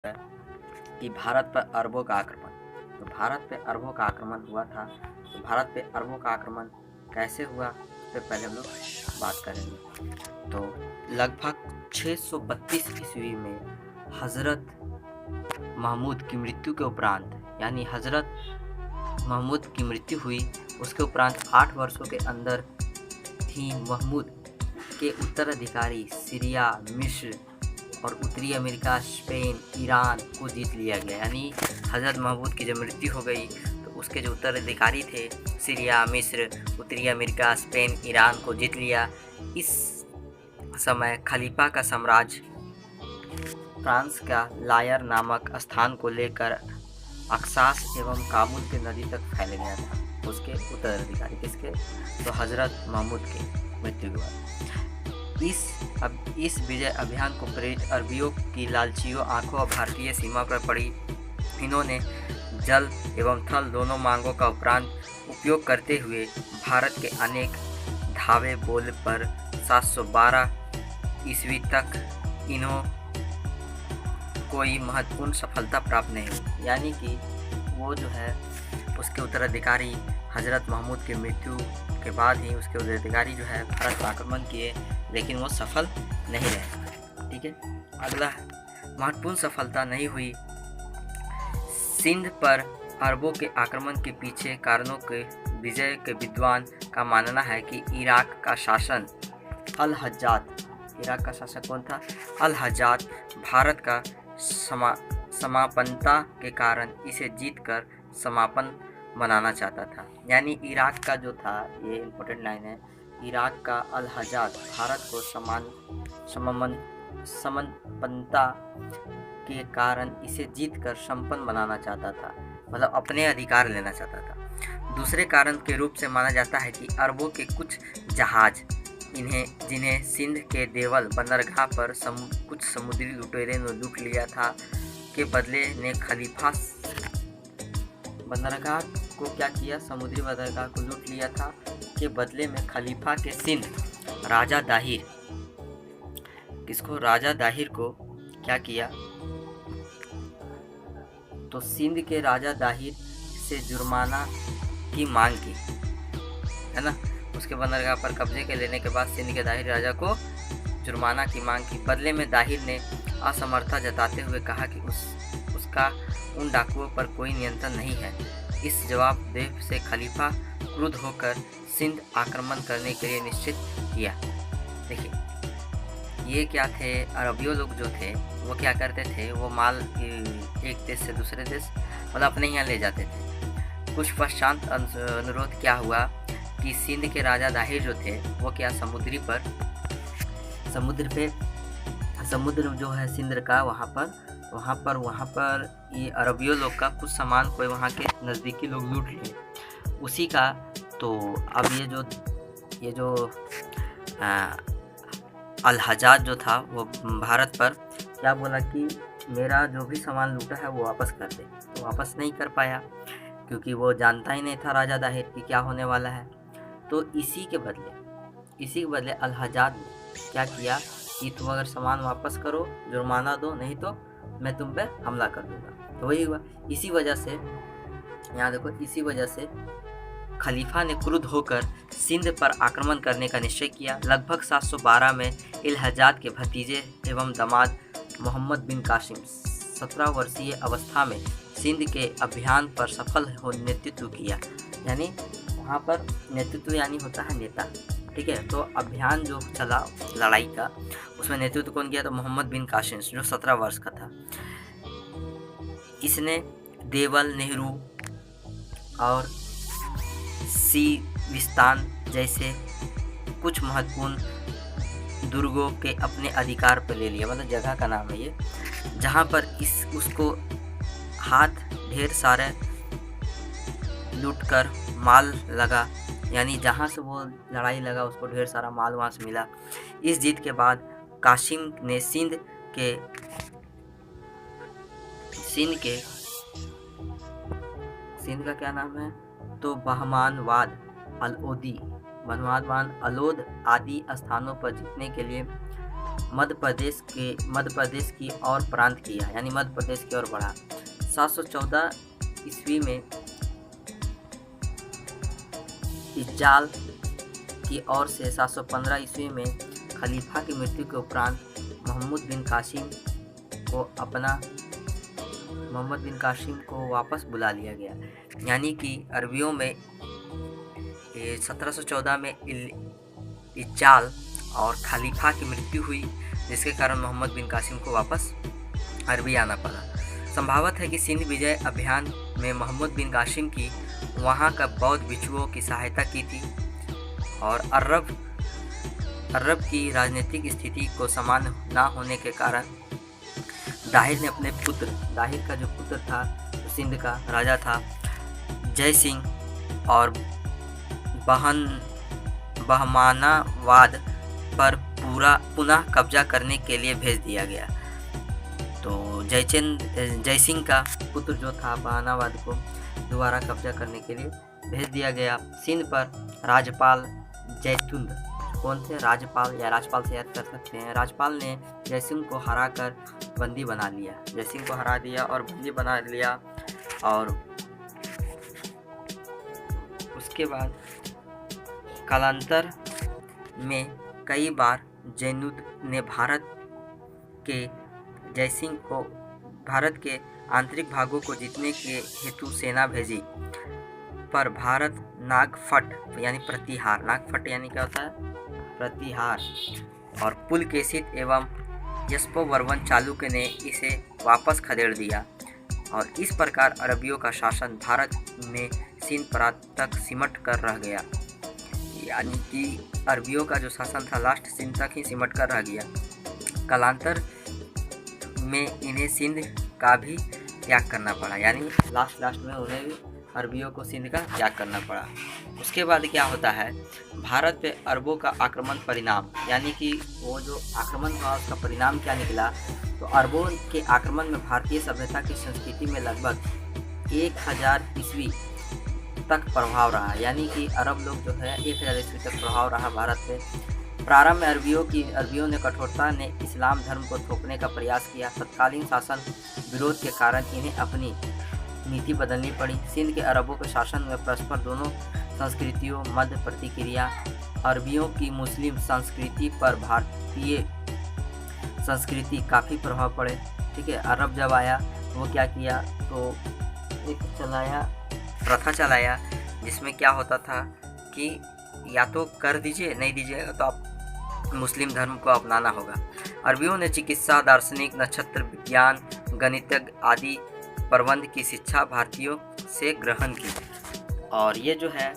है कि भारत पर अरबों का आक्रमण। तो भारत पे अरबों का आक्रमण हुआ था। तो भारत पे अरबों का आक्रमण कैसे हुआ, उस पर पहले हम लोग बात करेंगे। तो लगभग 632 ईस्वी में हज़रत महमूद की मृत्यु के उपरांत, यानी हज़रत महमूद की मृत्यु हुई, उसके उपरांत 8 वर्षों के अंदर ही महमूद के उत्तराधिकारी सीरिया, मिस्र और उत्तरी अमेरिका, स्पेन, ईरान को जीत लिया गया। यानी हज़रत महमूद की जब मृत्यु हो गई तो उसके जो उत्तराधिकारी थे सीरिया, मिस्र, उत्तरी अमेरिका, स्पेन, ईरान को जीत लिया। इस समय खलीफा का साम्राज्य फ्रांस का लायर नामक स्थान को लेकर अक्सास एवं काबुल के नदी तक फैल गया था। उसके उत्तराधिकारी किसके? तो हज़रत महमूद के मृत्यु के बाद इस विजय अभियान को प्रेरित अरबियों की लालचियों आंखों भारतीय सीमा पर पड़ी। इन्होंने जल एवं थल दोनों मांगों का उपयोग करते हुए भारत के अनेक धावे बोल पर 712 ईस्वी तक इन्हों कोई महत्वपूर्ण सफलता प्राप्त नहीं हुई। यानी कि वो जो है उसके उत्तराधिकारी हज़रत महमूद की मृत्यु के बाद ही उसके उत्तराधिकारी जो है भारत पर आक्रमण किए, लेकिन वो सफल नहीं रहे। ठीक है, अगला महत्वपूर्ण सफलता नहीं हुई। सिंध पर अरबों के आक्रमण के पीछे कारणों के विजय के विद्वान का मानना है कि इराक का शासन अल हज्जाज कौन था? अल हज्जाज भारत का समापनता के कारण इसे जीतकर समापन बनाना चाहता था। यानी इराक का जो था, ये इम्पोर्टेंट लाइन है, इराक का अल हज्जाज भारत को समापनता के कारण इसे जीतकर संपन्न बनाना चाहता था, मतलब अपने अधिकार लेना चाहता था। दूसरे कारण के रूप से माना जाता है कि अरबों के कुछ जहाज जिन्हें सिंध के देवल बंदरगाह पर कुछ समुद्री लुटेरे ने लूट लिया था के बदले ने खलीफा बंदरगाह को क्या किया? समुद्री बंदरगाह को लूट लिया था के बदले में खलीफा के सिंध राजा दाहिर राजा दाहिर को क्या किया? तो सिंध के राजा दाहिर से जुर्माना की मांग की, है ना। उसके बंदरगाह पर कब्जे के लेने के बाद सिंध के दाहिर राजा को जुर्माना की मांग की। बदले में दाहिर ने असमर्थता जताते हुए कहा कि उसका उन डाकुओं पर कोई नियंत्रण नहीं है। इस जवाब से खलीफा क्रुद्ध होकर सिंध आक्रमण करने के लिए निश्चित किया। देखिए, ये क्या थे, अरबियों लोग जो थे वो क्या करते थे, वो माल एक देश से दूसरे देश मतलब अपने यहाँ ले जाते थे। कुछ पश्चात अनुरोध क्या हुआ कि सिंध के राजा दाहिर जो थे वो क्या समुद्र जो है सिंध का, वहाँ पर ये अरबियों लोग का कुछ सामान कोई वहाँ के नज़दीकी लोग लूट लिए उसी का। तो अब ये जो अल हज्जाज जो था वो भारत पर क्या बोला कि मेरा जो भी सामान लूटा है वो वापस कर दे। तो वापस नहीं कर पाया क्योंकि वो जानता ही नहीं था राजा दाहिर कि क्या होने वाला है। तो इसी के बदले अल हज्जाज ने क्या किया कि तुम अगर सामान वापस करो, जुर्माना दो, नहीं तो मैं तुम पे हमला कर दूंगा। तो वही हुआ। इसी वजह से यहाँ देखो, इसी वजह से खलीफा ने क्रुद्ध होकर सिंध पर आक्रमण करने का निश्चय किया। लगभग 712 में अल हज्जाज के भतीजे एवं दामाद मोहम्मद बिन कासिम 17 वर्षीय अवस्था में सिंध के अभियान पर सफल नेतृत्व किया। यानी वहाँ पर नेतृत्व यानी होता है नेता, ठीक है। तो अभियान जो चला लड़ाई का, उसमें नेतृत्व कौन किया? तो मोहम्मद बिन कासिम जो 17 वर्ष का था। इसने देवल, नेहरू और सीविस्तान जैसे कुछ महत्वपूर्ण दुर्गों के अपने अधिकार पर ले लिया, मतलब जगह का नाम है ये, जहाँ पर उसको हाथ ढेर सारे लूटकर माल लगा। यानी जहाँ से वो लड़ाई लगा उसको ढेर सारा माल वहाँ से मिला। इस जीत के बाद कासिम ने सिंध का क्या नाम है? तो बहमानवाद, अलोद आदि स्थानों पर जीतने के लिए मध्य प्रदेश की ओर प्रांत किया, यानी मध्य प्रदेश की ओर बढ़ा। 714 ईस्वी में इज्जाल की ओर से 715 ईस्वी में खलीफा की मृत्यु के उपरांत मोहम्मद बिन कासिम को वापस बुला लिया गया। यानी कि अरबियों में 1714 में इज्जाल और खलीफा की मृत्यु हुई, जिसके कारण मोहम्मद बिन कासिम को वापस अरबी आना पड़ा। संभावत है कि सिंध विजय अभियान में मोहम्मद बिन कासिम की वहाँ का बौद्ध भिक्षुओं की सहायता की थी और अरब की राजनीतिक स्थिति को समान ना होने के कारण दाहिर ने अपने पुत्र, दाहिर का जो पुत्र था सिंध का राजा था, जय सिंह और बहमानावाद पर पुनः कब्जा करने के लिए भेज दिया गया। तो जय सिंह का पुत्र जो था बहमानावाद को दोबारा कब्जा करने के लिए भेज दिया गया। सिंध पर राजपाल जैतुंद कौन थे? राजपाल या राजपाल से याद कर सकते हैं। राजपाल ने जयसिंह को हराकर बंदी बना लिया, जयसिंह को हरा दिया और बंदी बना लिया। और उसके बाद कालांतर में कई बार जैनुद ने जयसिंह को भारत के आंतरिक भागों को जीतने के हेतु सेना भेजी, पर भारत नागफट यानी प्रतिहार, नागफट यानी क्या होता है? प्रतिहार, और पुलकेशित एवं यशोवर्मन चालुक्य ने इसे वापस खदेड़ दिया और इस प्रकार अरबियों का शासन भारत में सिंध प्रांत तक सिमट कर रह गया। यानी कि अरबियों का जो शासन था लास्ट सिंध तक ही सिमट कर रह गया। कालांतर में इन्हें सिंध का भी त्याग करना पड़ा, यानी लास्ट में उन्हें भी अरबियों को सिंध का त्याग करना पड़ा। उसके बाद क्या होता है? भारत पे अरबों का आक्रमण परिणाम, यानी कि वो जो आक्रमण हुआ उसका परिणाम क्या निकला? तो अरबों के आक्रमण में भारतीय सभ्यता की संस्कृति में लगभग 1000 ईस्वी तक प्रभाव रहा, यानी कि अरब लोग जो है 1000 ईस्वी तक प्रभाव रहा भारत पे। प्रारंभ में अरबियों ने कठोरता ने इस्लाम धर्म को थोपने का प्रयास किया। तत्कालीन शासन विरोध के कारण इन्हें अपनी नीति बदलनी पड़ी। सिंध के अरबों के शासन में परस्पर दोनों संस्कृतियों मध्य प्रतिक्रिया। अरबियों की मुस्लिम संस्कृति पर भारतीय संस्कृति काफ़ी प्रभाव पड़े। ठीक है, अरब जब आया वो क्या किया? तो एक प्रथा चलाया जिसमें क्या होता था कि या तो कर दीजिए, नहीं दीजिएगा तो आप मुस्लिम धर्म को अपनाना होगा। अरबियों ने चिकित्सा, दार्शनिक, नक्षत्र विज्ञान, गणितज्ञ आदि प्रबंध की शिक्षा भारतीयों से ग्रहण की। और ये जो है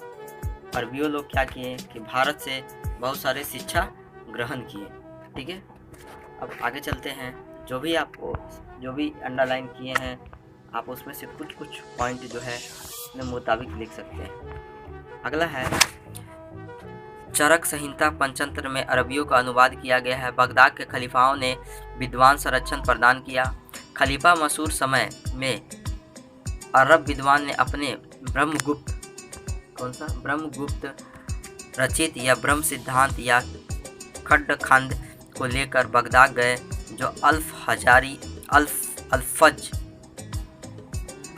अरबियों लोग क्या किए कि भारत से बहुत सारे शिक्षा ग्रहण किए। ठीक है, अब आगे चलते हैं। जो भी अंडरलाइन किए हैं आप उसमें से कुछ पॉइंट जो है अपने मुताबिक लिख सकते हैं। अगला है चरक संहिता पंचतंत्र में अरबियों का अनुवाद किया गया है। बगदाद के खलीफाओं ने विद्वान संरक्षण प्रदान किया। खलीफा मसूर समय में अरब विद्वान ने अपने ब्रह्मगुप्त रचित या ब्रह्म सिद्धांत या खड्डखंड को लेकर बगदाद गए, जो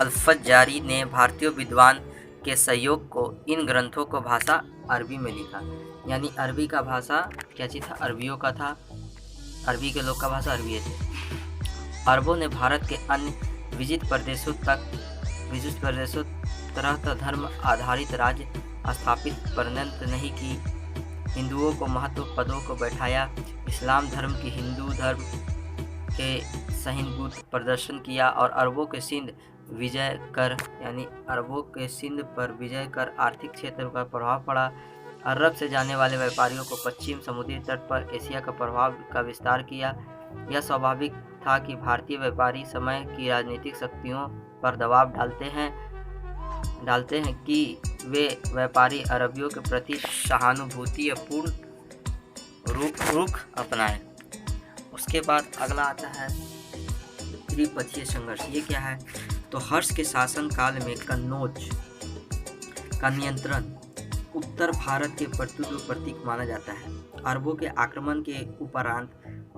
अल्फजारी ने भारतीय विद्वान के सहयोग को इन ग्रंथों को भाषा अरबी में लिखा। यानी अरबी का भाषा क्या चीज़ था? अरबियों का था। अरबी के लोग का भाषा अरबी थे। अरबों ने भारत के अन्य विजित प्रदेशों तरह धर्म आधारित राज्य स्थापित पर्यंत नहीं की। हिंदुओं को महत्व पदों को बैठाया। इस्लाम धर्म की हिंदू धर्म के सहिष्णुता प्रदर्शन किया और अरबों के सिंध पर विजय कर आर्थिक क्षेत्र पर प्रभाव पड़ा। अरब से जाने वाले व्यापारियों को पश्चिम समुद्री तट पर एशिया का प्रभाव का विस्तार किया। यह स्वाभाविक था कि भारतीय व्यापारी समय की राजनीतिक शक्तियों पर दबाव डालते हैं कि वे व्यापारी अरबियों के प्रति सहानुभूतिपूर्ण रुख अपनाएं। उसके बाद अगला आता है त्रिपक्षीय संघर्ष। ये क्या है? तो हर्ष के शासन काल में कन्नौज का नियंत्रण उत्तर भारत के प्रभुत्व प्रतीक माना जाता है। अरबों के आक्रमण के उपरांत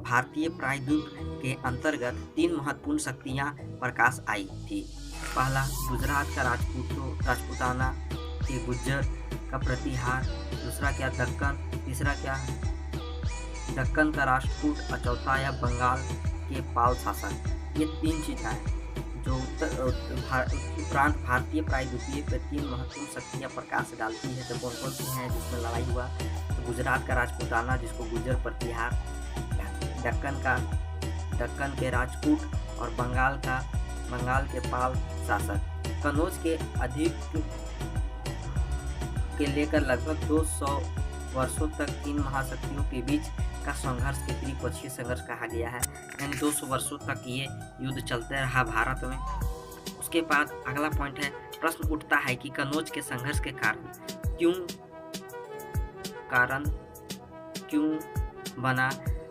भारतीय प्रायद्वीप के अंतर्गत 3 महत्वपूर्ण शक्तियां प्रकाश आई थी। पहला गुजरात का राजपूताना के गुज्जर का प्रतिहार, दूसरा क्या दक्कन, तीसरा क्या दक्कन का राष्ट्रकूट और चौथा या बंगाल के पाल शासक। ये 3 चीज़ें हैं जो उपरांत भारतीय प्रायद्वीपीय पे 3 महत्वपूर्ण शक्तियाँ प्रकाश डालती है। तो कौन कौन सी हैं जिसमें लड़ाई हुआ? तो गुजरात का राजपूताना जिसको गुज्जर प्रतिहार, दक्कन के राजपूत और बंगाल के पाल शासक। कनौज के अधिक के लेकर लगभग 200 वर्षों तक इन महाशक्तियों के बीच का संघर्ष के त्रिपक्षीय संघर्ष कहा गया है। यानी 200 वर्षों तक ये युद्ध चलते रहा भारत में। उसके बाद अगला पॉइंट है, प्रश्न उठता है कि कनौज के संघर्ष के कारण क्यों बना?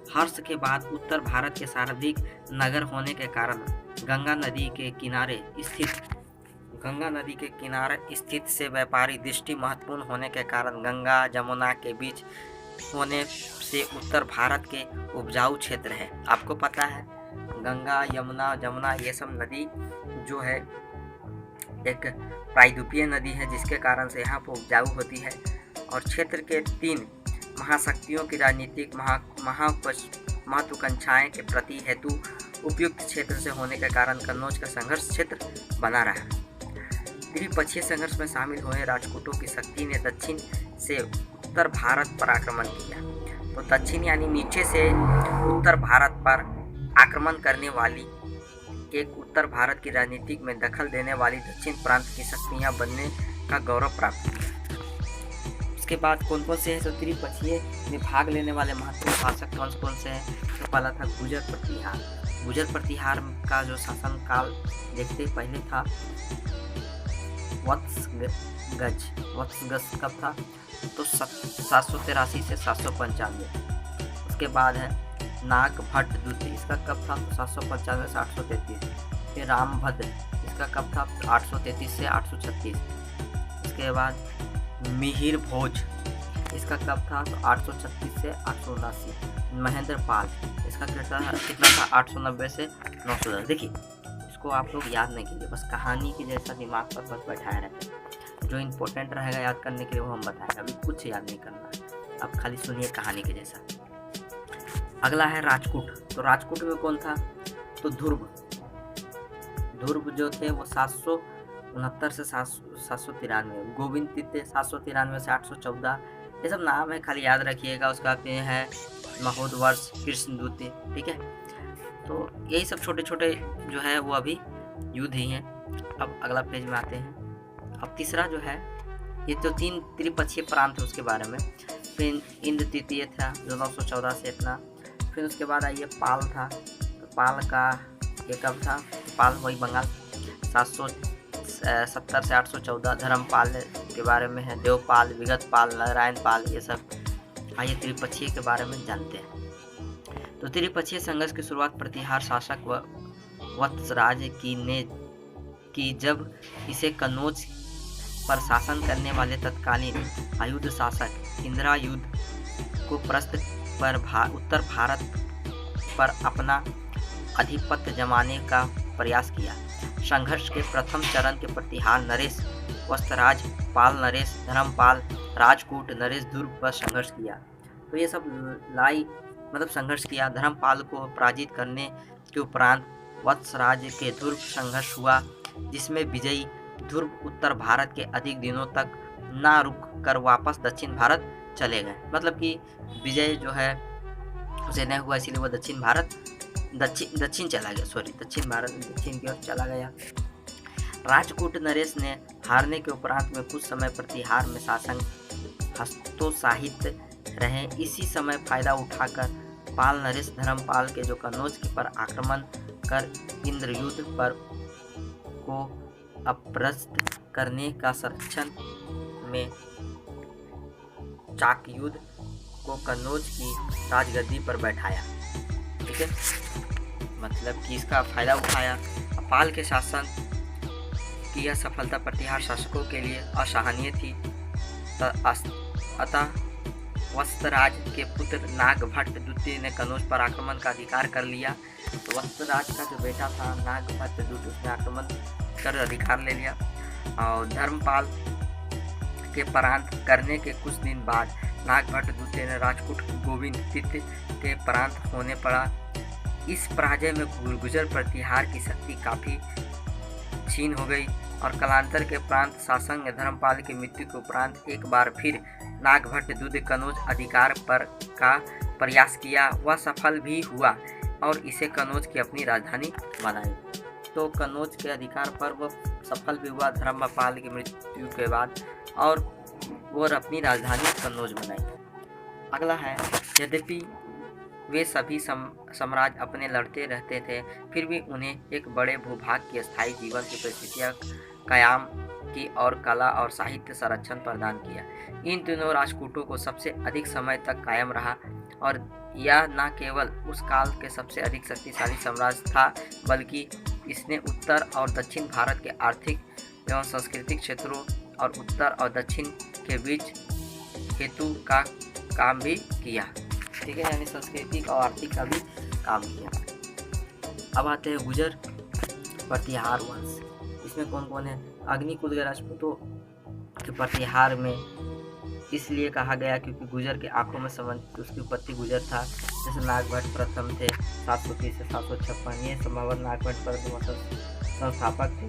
हर्ष के बाद उत्तर भारत के सर्वाधिक नगर होने के कारण गंगा नदी के किनारे स्थित से व्यापारी दृष्टि महत्वपूर्ण होने के कारण गंगा जमुना के बीच होने से उत्तर भारत के उपजाऊ क्षेत्र है। आपको पता है गंगा जमुना ये सब नदी जो है एक प्रायद्वीपीय नदी है, जिसके कारण से यहाँ पर उपजाऊ होती है। और क्षेत्र के 3 महाशक्तियों की राजनीतिक महत्वाकांक्षाएं के प्रति हेतु उपयुक्त क्षेत्र से होने के कारण कन्नौज का संघर्ष क्षेत्र बना रहा। त्रिपक्षीय संघर्ष में शामिल हुए राजपूतों की शक्ति ने दक्षिण से उत्तर भारत पर आक्रमण किया। तो दक्षिण यानी नीचे से उत्तर भारत पर आक्रमण करने वाली एक उत्तर भारत की राजनीति में दखल देने वाली दक्षिण प्रांत की शक्तियां बनने का गौरव प्राप्त किया। उसके बाद कौन कौन से हैं? तो त्रिपक्षीय में भाग लेने वाले महत्वपूर्ण शासक कौन से हैं? तो पहला था गुजर प्रतिहार। गुजर प्रतिहार का जो शासन काल देखते पहले था वत्सगज कब था? तो 783 से 795। उसके बाद है नाग भट्ट द्वितीय, इसका कब था? तो 795 से 833। फिर रामभद्र, इसका कब था? 833 से 836। उसके बाद मिहिर भोज, इसका कब था? तो 836 से 879। महेंद्र पाल, इसका कितना था? 890 से 910। देखिए इसको आप लोग याद नहीं कीजिए, बस कहानी की जैसा दिमाग पर बस बैठाए रहते हैं। जो इम्पोर्टेंट रहेगा याद करने के लिए वो हम बताएंगे, अभी कुछ याद नहीं करना है, अब खाली सुनिए कहानी के जैसा। अगला है राजकूट। तो राजकूट में कौन था? तो ध्रुव जो थे वो 769 से 793। गोविंद तृतीय 793 से 814। ये सब नाम है, खाली याद रखिएगा। उसका है महोदवर्ष कृष्ण द्वितीय, ठीक है। तो यही सब छोटे छोटे जो है वो अभी युद्ध ही हैं। अब अगला पेज में आते हैं। अब तीसरा जो है, ये तो 3 त्रिपक्षीय प्रांत है उसके बारे में। फिर इंद्र तृतीय था जो 914 से इतना। फिर उसके बाद आइए पाल था। तो पाल का ये कब था? पाल वही बंगाल 770 से 814। धर्मपाल के बारे में है, देवपाल, विगतपाल, नारायण पाल, ये सब। आइए त्रिपक्षीय के बारे में जानते हैं। तो त्रिपक्षीय संघर्ष की शुरुआत प्रतिहार शासक वत्सराज की जब इसे कन्नौज पर शासन करने वाले तत्कालीन आयुध शासक इंद्रायुध को प्रस्थ पर उत्तर भारत पर अपना आधिपत्य जमाने का प्रयास किया। संघर्ष के प्रथम चरण के प्रतिहार नरेश वत्सराज, पाल नरेश, धर्मपाल, राजकूट नरेश ध्रुव पर संघर्ष किया। तो ये सब संघर्ष किया। धर्मपाल को पराजित करने के उपरांत वत्सराज के ध्रुव संघर्ष हुआ, जिसमें विजयी ध्रुव उत्तर भारत के अधिक दिनों तक ना रुक कर वापस दक्षिण भारत चले गए। मतलब कि विजय जो है उसे नहीं हुआ, इसीलिए वो दक्षिण चला गया। दक्षिण भारत दक्षिण की ओर चला गया। राजकूट नरेश ने हारने के उपरांत में कुछ समय प्रतिहार में शासन हस्तोत्साहित रहे। इसी समय फायदा उठाकर पाल नरेश धर्मपाल के जो कन्नौज पर आक्रमण कर इंद्रयुद्ध पर को अपरस्त करने का संरक्षण में चाकयुद्ध को कन्नौज की राजगद्दी पर बैठाया। ठीक है, मतलब कि इसका फायदा उठाया। पाल के शासन की यह सफलता प्रतिहार शासकों के लिए असहनीय थी। अतः वत्सराज के पुत्र नागभट्ट द्वितीय ने कनौज पर आक्रमण का अधिकार कर लिया। तो वत्सराज का जो बेटा था नागभट्ट द्वितीय, उसने आक्रमण कर अधिकार ले लिया। और धर्मपाल के परांत करने के कुछ दिन बाद नागभट्ट द्वितीय ने राजपूत गोविंद तृतीय के परांत होने पड़ा। इस पराजय में गुर्जर प्रतिहार की शक्ति काफी क्षीण हो गई और कालांतर के प्रांत शासक ने धर्मपाल की मृत्यु के उपरांत एक बार फिर नागभट्ट द्वितीय कनौज अधिकार पर का प्रयास किया। वह सफल भी हुआ और इसे कनौज की अपनी राजधानी बनाई। तो कनौज के अधिकार पर वह सफल भी हुआ धर्मपाल की मृत्यु के बाद, और वो अपनी राजधानी कनौज बनाई। अगला है, यद्यपि वे सभी साम्राज्य अपने लड़ते रहते थे, फिर भी उन्हें एक बड़े भूभाग की स्थायी जीवन की परिस्थितियाँ कायम की और कला और साहित्य संरक्षण प्रदान किया। इन तीनों राजकूटों को सबसे अधिक समय तक कायम रहा, और यह न केवल उस काल के सबसे अधिक शक्तिशाली साम्राज्य था, बल्कि इसने उत्तर और दक्षिण भारत के आर्थिक एवं सांस्कृतिक क्षेत्रों और उत्तर और दक्षिण के बीच हेतु का काम भी किया। ठीक है, यानी सांस्कृतिक और आर्थिक का भी काम किया। अब आते हैं गुर्जर प्रतिहार वंश। इसमें कौन कौन है? अग्निकुल के राजपूतों के प्रतिहार में इसलिए कहा गया क्योंकि गुर्जर के आंखों में संबंधित उसकी उत्पत्ति गुर्जर था। जैसे नागभट्ट प्रथम थे 730 से 756, ये संभवतः नागभट्ट प्रथम संस्थापक थे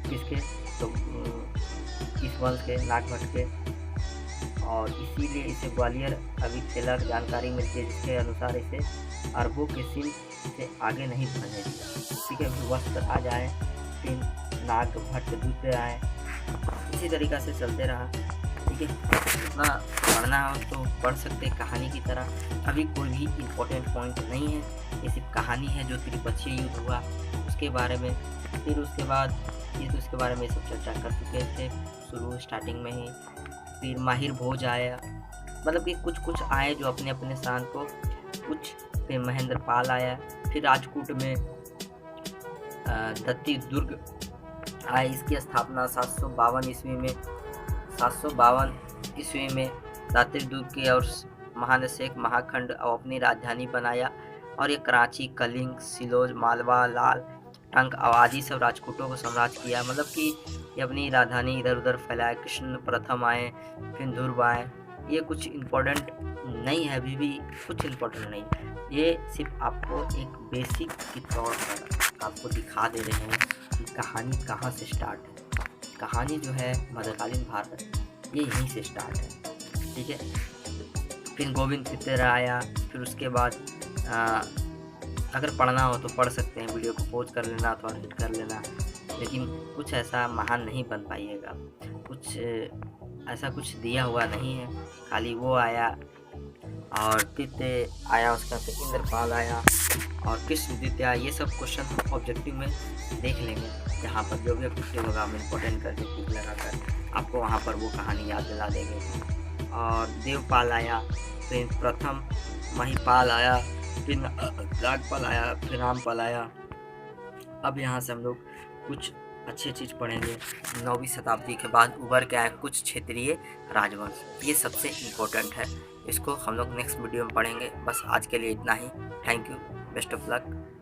किसके? तो इस वंश के, नागभट्ट के, और इसीलिए इसे ग्वालियर अभिलेख जानकारी मिलती है, जिसके अनुसार इसे अरबों के सिंध से आगे नहीं बढ़ने दिया। ठीक है, वत्सराज आए, फिर नागभट्ट द्वितीय आए, इसी तरीक़ा से चलते रहा। ठीक है, जितना पढ़ना हो तो पढ़ सकते कहानी की तरह। अभी कोई भी इम्पोर्टेंट पॉइंट नहीं है, ये सिर्फ कहानी है जो त्रिपक्षीय युद्ध हुआ उसके बारे में। फिर उसके बाद ये तो उसके बारे में सब चर्चा कर चुके थे शुरू स्टार्टिंग में ही। फिर माहिर भोज आया, मतलब कि कुछ कुछ आए जो अपने अपने स्थान को, कुछ फिर महेंद्र पाल आया। फिर राजकूट में दत्ती दुर्ग आए, इसकी स्थापना 752 ईस्वी में दातिर दुर्ग के और महानशेख महाखंड और अपनी राजधानी बनाया। और ये कराची, कलिंग, सिलोज, मालवा, लाल टंक आदि सब राजकूटों को साम्राज्य किया, मतलब कि ये अपनी राजधानी इधर उधर फैलाए। कृष्ण प्रथम आए, फिर ध्रुव आए। ये कुछ इम्पोर्टेंट नहीं है, अभी भी कुछ इम्पोर्टेंट नहीं, ये सिर्फ आपको एक बेसिक के तौर पर आपको दिखा दे रहे हैं कि कहानी कहाँ से स्टार्ट है। कहानी जो है मध्यकालीन भारत, ये यहीं से स्टार्ट है। ठीक है, फिर गोविंद तृतीय आया। फिर उसके बाद अगर पढ़ना हो तो पढ़ सकते हैं, वीडियो को पॉज कर लेना अथवा हिट कर लेना, लेकिन कुछ ऐसा महान नहीं बन पाइएगा। कुछ ऐसा कुछ दिया हुआ नहीं है, खाली वो आया और तृतीय आया, उसका फिर इंद्रपाल आया और कृष्ण द्वितीय आया। ये सब क्वेश्चन ऑब्जेक्टिव में देख लेंगे, जहाँ पर जो भी ऑब्जेक्टिव होगा हम इम्पोर्टेंट करके टिक लगाकर आपको वहाँ पर वो कहानी याद दिला देंगे। और देवपाल आया, फिर प्रथम महिपाल आया, फिर नागपाल आया, फिर रामपाल आया। अब यहाँ से हम लोग कुछ अच्छी चीज़ पढ़ेंगे। 9वीं शताब्दी के बाद उभर के आए कुछ क्षेत्रीय राजवंश, ये सबसे इम्पोर्टेंट है, इसको हम लोग नेक्स्ट वीडियो में पढ़ेंगे। बस आज के लिए इतना ही। Thank you, best of luck.